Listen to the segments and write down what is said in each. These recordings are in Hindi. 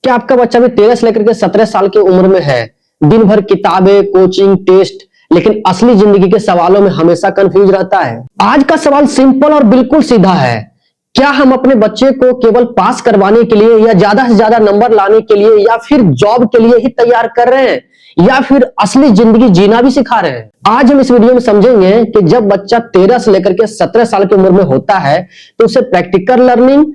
क्या आपका बच्चा भी 13 से लेकर के 17 साल की उम्र में है, दिन भर किताबें, कोचिंग, टेस्ट, लेकिन असली जिंदगी के सवालों में हमेशा कंफ्यूज रहता है? आज का सवाल सिंपल और बिल्कुल सीधा है। क्या हम अपने बच्चे को केवल पास करवाने के लिए या ज्यादा से ज्यादा नंबर लाने के लिए या फिर जॉब के लिए ही तैयार कर रहे हैं, या फिर असली जिंदगी जीना भी सिखा रहे हैं? आज हम इस वीडियो में समझेंगे कि जब बच्चा 13 से लेकर के 17 साल की उम्र में होता है तो उसे प्रैक्टिकल लर्निंग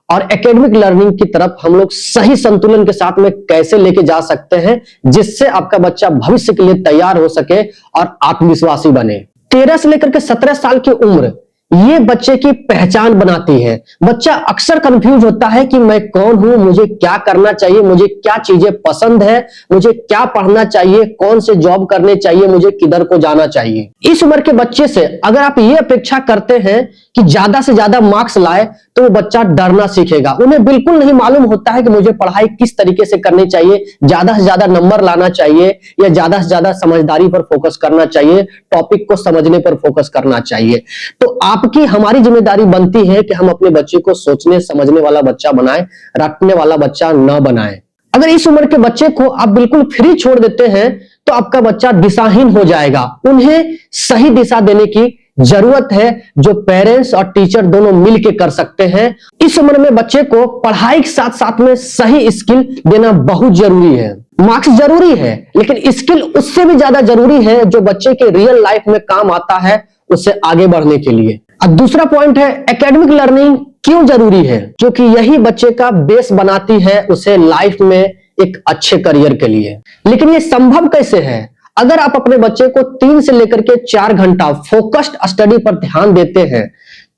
और एकेडमिक लर्निंग की तरफ हम लोग सही संतुलन के साथ में कैसे लेके जा सकते हैं, जिससे आपका बच्चा भविष्य के लिए तैयार हो सके और आत्मविश्वासी बने। 13 से लेकर के 17 साल की उम्र ये बच्चे की पहचान बनाती है। बच्चा अक्सर कंफ्यूज होता है कि मैं कौन हूं, मुझे क्या करना चाहिए, मुझे क्या चीजें पसंद है, मुझे क्या पढ़ना चाहिए, कौन से जॉब करने चाहिए, मुझे किधर को जाना चाहिए। इस उम्र के बच्चे से अगर आप ये अपेक्षा करते हैं कि ज्यादा से ज्यादा मार्क्स लाए तो वो बच्चा डरना सीखेगा। उन्हें बिल्कुल नहीं मालूम होता है कि मुझे पढ़ाई किस तरीके से करनी चाहिए, ज्यादा से ज्यादा नंबर लाना चाहिए या ज्यादा से ज्यादा समझदारी पर फोकस करना चाहिए, टॉपिक को समझने पर फोकस करना चाहिए। तो आपकी हमारी जिम्मेदारी बनती है कि हम अपने बच्चे को सोचने समझने वाला बच्चा बनाएं, रटने वाला बच्चा न बनाएं। अगर इस उम्र के बच्चे को आप बिल्कुल फ्री छोड़ देते हैं तो आपका बच्चा दिशाहीन हो जाएगा। उन्हें सही दिशा देने की जरूरत है, जो पेरेंट्स और टीचर दोनों मिलकर कर सकते हैं। इस उम्र में बच्चे को पढ़ाई के साथ साथ में सही स्किल देना बहुत जरूरी है। मार्क्स जरूरी है, लेकिन स्किल उससे भी ज्यादा जरूरी है, जो बच्चे के रियल लाइफ में काम आता है उससे आगे बढ़ने के लिए। अब दूसरा पॉइंट है एकेडमिक लर्निंग क्यों जरूरी है, क्योंकि यही बच्चे का बेस बनाती है उसे लाइफ में एक अच्छे करियर के लिए। लेकिन ये संभव कैसे है? अगर आप अपने बच्चे को 3 से लेकर के 4 घंटा फोकस्ड स्टडी पर ध्यान देते हैं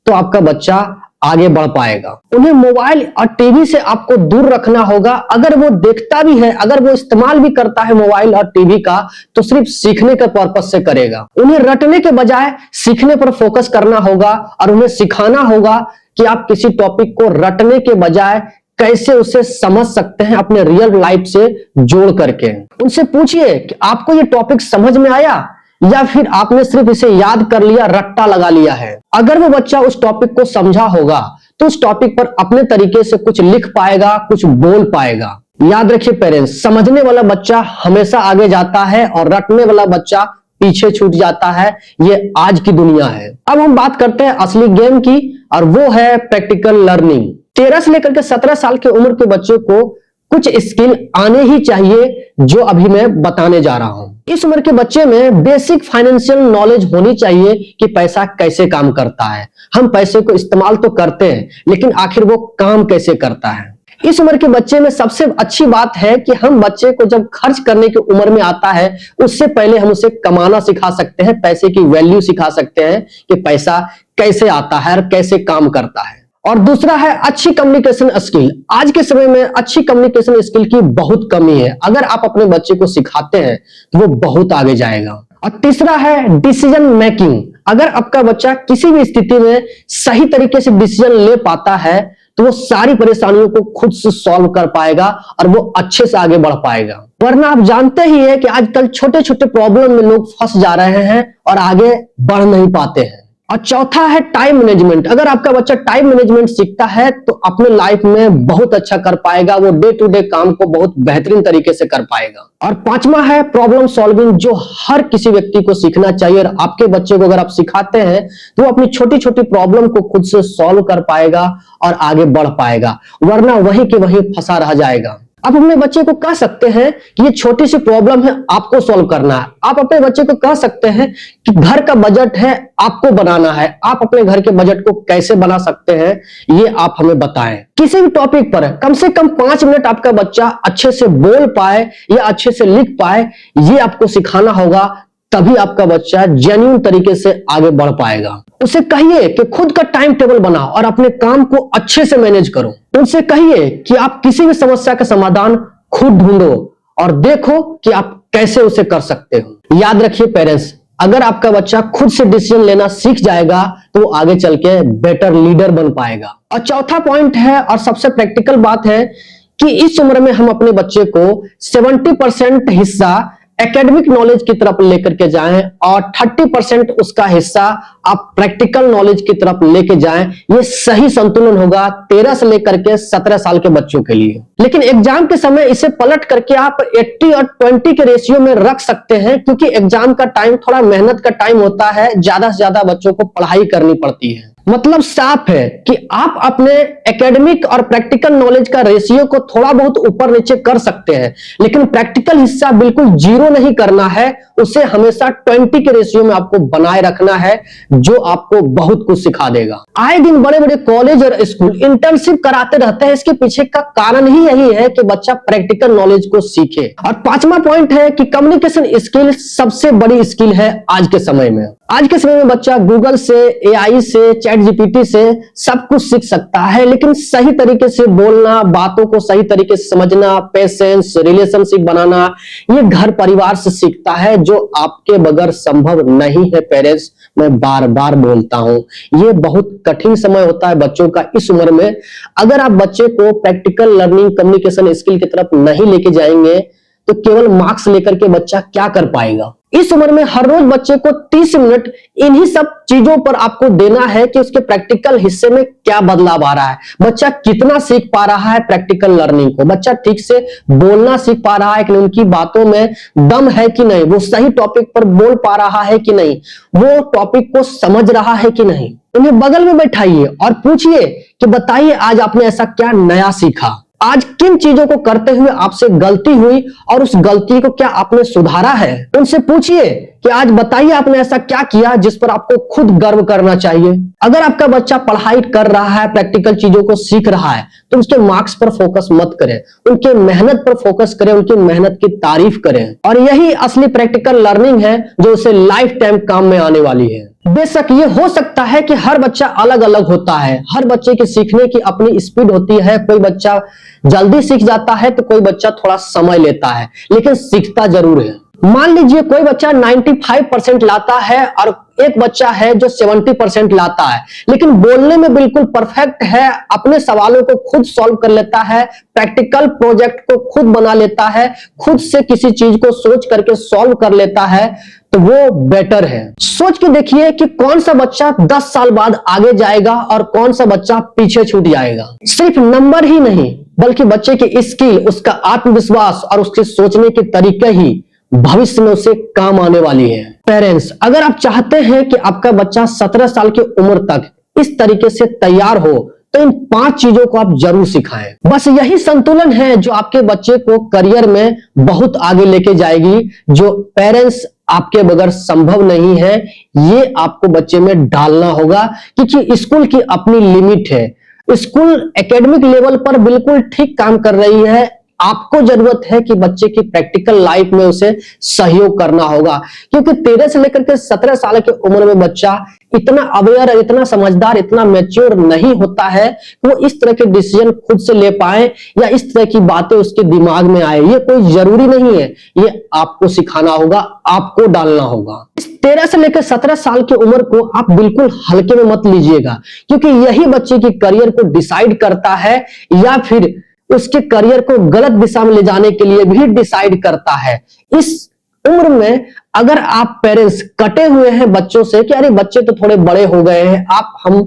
तो आपका बच्चा आगे बढ़ पाएगा। उन्हें मोबाइल और टीवी से आपको दूर रखना होगा। अगर वो देखता भी है, अगर वो इस्तेमाल भी करता है मोबाइल और टीवी का, तो सिर्फ सीखने के पर्पस से करेगा। उन्हें रटने के बजाय सीखने पर फोकस करना होगा और उन्हें सिखाना होगा कि आप किसी टॉपिक को रटने के बजाय कैसे उसे समझ सकते हैं अपने रियल लाइफ से जोड़ करके। उनसे पूछिए कि आपको ये टॉपिक समझ में आया या फिर आपने सिर्फ इसे याद कर लिया, रट्टा लगा लिया है। अगर वो बच्चा उस टॉपिक को समझा होगा तो उस टॉपिक पर अपने तरीके से कुछ लिख पाएगा, कुछ बोल पाएगा। याद रखिए पेरेंट्स, समझने वाला बच्चा हमेशा आगे जाता है और रटने वाला बच्चा पीछे छूट जाता है। ये आज की दुनिया है। अब हम बात करते हैं असली गेम की, और वो है प्रैक्टिकल लर्निंग। 13 से लेकर के 17 साल की उम्र के बच्चे को कुछ स्किल आने ही चाहिए, जो अभी मैं बताने जा रहा हूं। इस उम्र के बच्चे में बेसिक फाइनेंशियल नॉलेज होनी चाहिए कि पैसा कैसे काम करता है। हम पैसे को इस्तेमाल तो करते हैं, लेकिन आखिर वो काम कैसे करता है। इस उम्र के बच्चे में सबसे अच्छी बात है कि हम बच्चे को जब खर्च करने की उम्र में आता है, उससे पहले हम उसे कमाना सिखा सकते हैं, पैसे की वैल्यू सिखा सकते हैं कि पैसा कैसे आता है और कैसे काम करता है। और दूसरा है अच्छी कम्युनिकेशन स्किल। आज के समय में अच्छी कम्युनिकेशन स्किल की बहुत कमी है। अगर आप अपने बच्चे को सिखाते हैं तो वो बहुत आगे जाएगा। और तीसरा है डिसीजन मेकिंग। अगर आपका बच्चा किसी भी स्थिति में सही तरीके से डिसीजन ले पाता है तो वो सारी परेशानियों को खुद से सॉल्व कर पाएगा और वो अच्छे से आगे बढ़ पाएगा। वरना आप जानते ही है कि आजकल छोटे छोटे प्रॉब्लम में लोग फंस जा रहे हैं और आगे बढ़ नहीं पाते हैं। और चौथा है टाइम मैनेजमेंट। अगर आपका बच्चा टाइम मैनेजमेंट सीखता है तो अपने लाइफ में बहुत अच्छा कर पाएगा, वो डे टू डे काम को बहुत बेहतरीन तरीके से कर पाएगा। और पांचवा है प्रॉब्लम सॉल्विंग, जो हर किसी व्यक्ति को सीखना चाहिए। और आपके बच्चे को अगर आप सिखाते हैं तो वो अपनी छोटी छोटी प्रॉब्लम को खुद से सॉल्व कर पाएगा और आगे बढ़ पाएगा, वरना वहीं के वहीं फंसा रह जाएगा। आप अपने बच्चे को कह सकते हैं कि ये छोटी सी प्रॉब्लम है, आपको सॉल्व करना है। आप अपने बच्चे को कह सकते हैं कि घर का बजट है, आपको बनाना है। आप अपने घर के बजट को कैसे बना सकते हैं ये आप हमें बताएं। किसी भी टॉपिक पर कम से कम 5 मिनट आपका बच्चा अच्छे से बोल पाए या अच्छे से लिख पाए, ये आपको सिखाना होगा। तभी आपका बच्चा जेन्युइन तरीके से आगे बढ़ पाएगा। उसे कहिए कि खुद का टाइम टेबल बनाओ और अपने काम को अच्छे से मैनेज करो। उनसे कहिए कि आप किसी भी समस्या का समाधान खुद ढूंढो और देखो कि आप कैसे उसे कर सकते हो। याद रखिए पेरेंट्स, अगर आपका बच्चा खुद से डिसीजन लेना सीख जाएगा तो वो आगे चल के बेटर लीडर बन पाएगा। और चौथा पॉइंट है और सबसे प्रैक्टिकल बात है कि इस उम्र में हम अपने बच्चे को 70% हिस्सा एकेडमिक नॉलेज की तरफ लेकर के जाएं और 30% उसका हिस्सा आप प्रैक्टिकल नॉलेज की तरफ लेके जाएं, ये सही संतुलन होगा 13 से लेकर के 17 साल के बच्चों के लिए। लेकिन एग्जाम के समय इसे पलट करके आप 80 और 20 के रेशियो में रख सकते हैं, क्योंकि एग्जाम का टाइम थोड़ा मेहनत का टाइम होता है, ज्यादा से ज्यादा बच्चों को पढ़ाई करनी पड़ती है। मतलब साफ है कि आप अपने एकेडमिक और प्रैक्टिकल नॉलेज का रेशियो को थोड़ा बहुत ऊपर नीचे कर सकते हैं, लेकिन प्रैक्टिकल हिस्सा बिल्कुल जीरो नहीं करना है, उसे हमेशा 20 के रेशियो में आपको बनाए रखना है, जो आपको बहुत कुछ सिखा देगा। आए दिन बड़े बड़े कॉलेज और स्कूल इंटर्नशिप कराते रहते हैं, इसके पीछे का कारण ही यही है कि बच्चा प्रैक्टिकल नॉलेज को सीखे। और पांचवा पॉइंट है कि कम्युनिकेशन स्किल सबसे बड़ी स्किल है आज के समय में। आज के समय में बच्चा गूगल से, एआई से, चैट जीपीटी से सब कुछ सीख सकता है, लेकिन सही तरीके से बोलना, बातों को सही तरीके से समझना, पेशेंस, रिलेशनशिप बनाना, ये घर परिवार से सीखता है, जो आपके बगैर संभव नहीं है। पेरेंट्स, मैं बार बार बोलता हूं, ये बहुत कठिन समय होता है बच्चों का इस उम्र में। अगर आप बच्चे को प्रैक्टिकल लर्निंग, कम्युनिकेशन स्किल की तरफ नहीं लेके जाएंगे तो केवल मार्क्स लेकर के बच्चा क्या कर पाएगा। इस उम्र में हर रोज बच्चे को 30 मिनट इन्हीं सब चीजों पर आपको देना है कि उसके प्रैक्टिकल हिस्से में क्या बदलाव आ रहा है, बच्चा कितना सीख पा रहा है प्रैक्टिकल लर्निंग को, बच्चा ठीक से बोलना सीख पा रहा है कि नहीं, उनकी बातों में दम है कि नहीं, वो सही टॉपिक पर बोल पा रहा है कि नहीं, वो टॉपिक को समझ रहा है कि नहीं। उन्हें बगल में बैठाइए और पूछिए कि बताइए आज आपने ऐसा क्या नया सीखा, आज किन चीजों को करते हुए आपसे गलती हुई और उस गलती को क्या आपने सुधारा है। उनसे पूछिए कि आज बताइए आपने ऐसा क्या किया जिस पर आपको खुद गर्व करना चाहिए। अगर आपका बच्चा पढ़ाई कर रहा है, प्रैक्टिकल चीजों को सीख रहा है, तो उसके मार्क्स पर फोकस मत करें, उनके मेहनत पर फोकस करें, उनकी मेहनत की तारीफ करें। और यही असली प्रैक्टिकल लर्निंग है जो उसे लाइफ टाइम काम में आने वाली है। बेशक ये हो सकता है कि हर बच्चा अलग अलग होता है, हर बच्चे की सीखने की अपनी स्पीड होती है, कोई बच्चा जल्दी सीख जाता है तो कोई बच्चा थोड़ा समय लेता है, लेकिन सीखता जरूर है। मान लीजिए कोई बच्चा 95% लाता है और एक बच्चा है जो 70% लाता है, लेकिन बोलने में बिल्कुल परफेक्ट है, अपने सवालों को खुद सॉल्व कर लेता है, प्रैक्टिकल प्रोजेक्ट को खुद बना लेता है, खुद से किसी चीज को सोच करके सॉल्व कर लेता है, तो वो बेटर है। सोच के देखिए कि कौन सा बच्चा 10 साल बाद आगे जाएगा और कौन सा बच्चा पीछे छूट जाएगा। सिर्फ नंबर ही नहीं, बल्कि बच्चे की स्किल, उसका आत्मविश्वास और उसके सोचने के तरीके ही भविष्य में उसे काम आने वाली है। पेरेंट्स, अगर आप चाहते हैं कि आपका बच्चा 17 साल की उम्र तक इस तरीके से तैयार हो, तो इन 5 चीजों को आप जरूर सिखाएं। बस यही संतुलन है जो आपके बच्चे को करियर में बहुत आगे लेके जाएगी, जो पेरेंट्स आपके बगैर संभव नहीं है। ये आपको बच्चे में डालना होगा, क्योंकि स्कूल की अपनी लिमिट है। स्कूल एकेडमिक लेवल पर बिल्कुल ठीक काम कर रही है, आपको जरूरत है कि बच्चे की प्रैक्टिकल लाइफ में उसे सहयोग करना होगा, क्योंकि 13 से लेकर के 17 साल की उम्र में बच्चा इतना अवेयर, इतना समझदार, इतना मैच्योर नहीं होता है कि वो इस तरह के डिसीजन खुद से ले पाए या इस तरह की बातें उसके दिमाग में आए। ये कोई जरूरी नहीं है, ये आपको सिखाना होगा, आपको डालना होगा। इस 13 से लेकर 17 साल की उम्र को आप बिल्कुल हल्के में मत लीजिएगा, क्योंकि यही बच्चे की करियर को डिसाइड करता है या फिर उसके करियर को गलत दिशा में ले जाने के लिए भी डिसाइड करता है। इस उम्र में अगर आप पेरेंट्स कटे हुए हैं बच्चों से कि अरे बच्चे तो थोड़े बड़े हो गए हैं, हम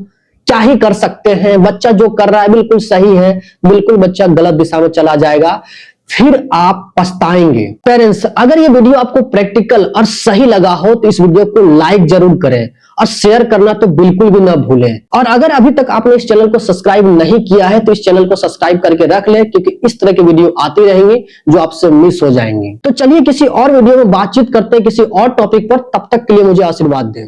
क्या ही कर सकते हैं, बच्चा जो कर रहा है बिल्कुल सही है, बिल्कुल बच्चा गलत दिशा में चला जाएगा, फिर आप पछताएंगे। पेरेंट्स, अगर ये वीडियो आपको प्रैक्टिकल और सही लगा हो तो इस वीडियो को लाइक जरूर करें और शेयर करना तो बिल्कुल भी ना भूलें। और अगर अभी तक आपने इस चैनल को सब्सक्राइब नहीं किया है तो इस चैनल को सब्सक्राइब करके रख लें, क्योंकि इस तरह की वीडियो आती रहेंगी जो आपसे मिस हो जाएंगी। तो चलिए किसी और वीडियो में बातचीत करते हैं किसी और टॉपिक पर, तब तक के लिए मुझे आशीर्वाद दें।